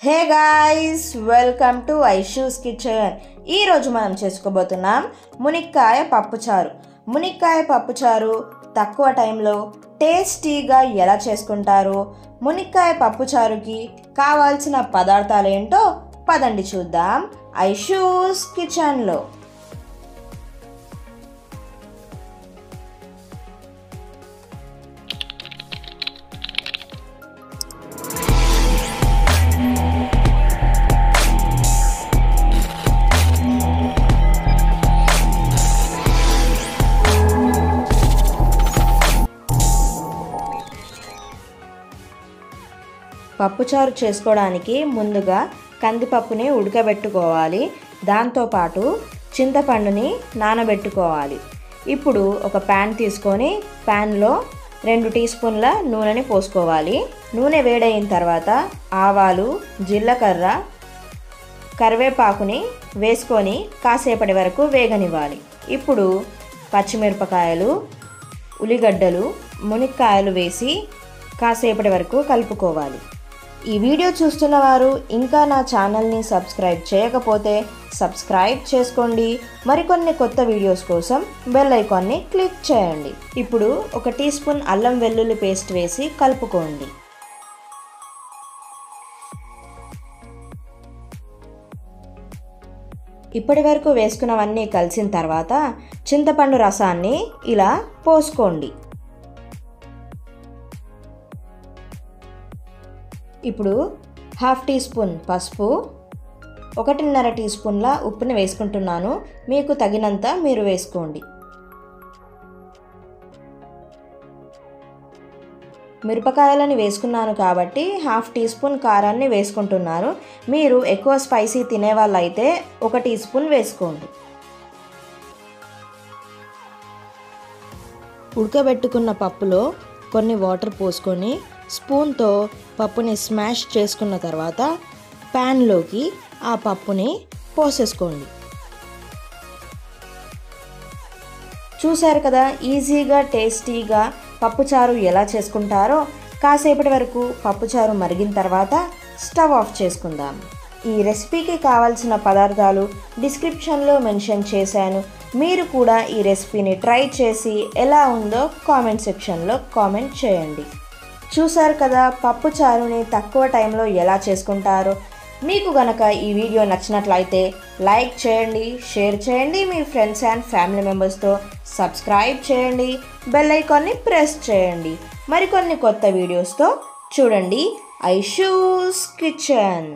Hey guys, welcome to Aishu's kitchen. ఈరోజు మనం చేసుకోబోతున్నాం మునిక్కాయ పప్పుచారు. మునిక్కాయ పప్పుచారు తక్కువ టైంలో టేస్టీగా ఎలా చేసుకుంటారు, మునిక్కాయ పప్పుచారుకి కావాల్సిన పదార్థాలు ఏంటో పదండి చూద్దాం ఐషూస్ కిచెన్లో. పప్పుచారు చేసుకోవడానికి ముందుగా కందిపప్పుని ఉడకబెట్టుకోవాలి. దాంతోపాటు చింతపండుని నానబెట్టుకోవాలి. ఇప్పుడు ఒక ప్యాన్ తీసుకొని ప్యాన్లో 2 టీ స్పూన్ల నూనెని పోసుకోవాలి. నూనె వేడైన తర్వాత ఆవాలు, జీలకర్ర, కరివేపాకుని వేసుకొని కాసేపటి వరకు వేగనివ్వాలి. ఇప్పుడు పచ్చిమిరపకాయలు, ఉల్లిగడ్డలు, మునిక్కాయలు వేసి కాసేపటి వరకు కలుపుకోవాలి. ఈ వీడియో చూస్తున్న వారు ఇంకా నా ఛానల్ని సబ్స్క్రైబ్ చేయకపోతే సబ్స్క్రైబ్ చేసుకోండి. మరికొన్ని కొత్త వీడియోస్ కోసం బెల్ ఐకాన్ని క్లిక్ చేయండి. ఇప్పుడు 1 టీ స్పూన్ అల్లం వెల్లుల్లి పేస్ట్ వేసి కలుపుకోండి. ఇప్పటి వరకు వేసుకున్నవన్నీ కలిసిన తర్వాత చింతపండు రసాన్ని ఇలా పోసుకోండి. ఇప్పుడు 1/2 టీ స్పూన్ పసుపు, 1.5 టీ స్పూన్ల ఉప్పుని వేసుకుంటున్నాను. మీకు తగినంత మీరు వేసుకోండి. మిరపకాయలని వేసుకున్నాను కాబట్టి 1/2 టీ స్పూన్ కారాన్ని వేసుకుంటున్నాను. మీరు ఎక్కువ స్పైసీ తినే వాళ్ళైతే 1 టీ స్పూన్ వేసుకోండి. ఉడకబెట్టుకున్న పప్పులో కొన్ని వాటర్ పోసుకొని స్పూన్తో పప్పుని స్మాష్ చేసుకున్న తర్వాత ప్యాన్లోకి ఆ పప్పుని పోసేసుకోండి. చూశారు కదా, ఈజీగా టేస్టీగా పప్పుచారు ఎలా చేసుకుంటారో. కాసేపటి వరకు పప్పుచారు మరిగిన తర్వాత స్టవ్ ఆఫ్ చేసుకుందాం. ఈ రెసిపీకి కావాల్సిన పదార్థాలు డిస్క్రిప్షన్లో మెన్షన్ చేశాను. మీరు కూడా ఈ రెసిపీని ట్రై చేసి ఎలా ఉందో కామెంట్ సెక్షన్లో కామెంట్ చేయండి. చూశారు కదా పప్పుచారుని తక్కువ టైంలో ఎలా చేసుకుంటారో. మీకు గనక ఈ వీడియో నచ్చినట్లయితే లైక్ చేయండి, షేర్ చేయండి, మీ ఫ్రెండ్స్ అండ్ ఫ్యామిలీ మెంబర్స్తో సబ్స్క్రైబ్ చేయండి, బెల్ ఐకాన్ని ప్రెస్ చేయండి. మరికొన్ని కొత్త వీడియోస్తో చూడండి ఐషూస్ కిచెన్.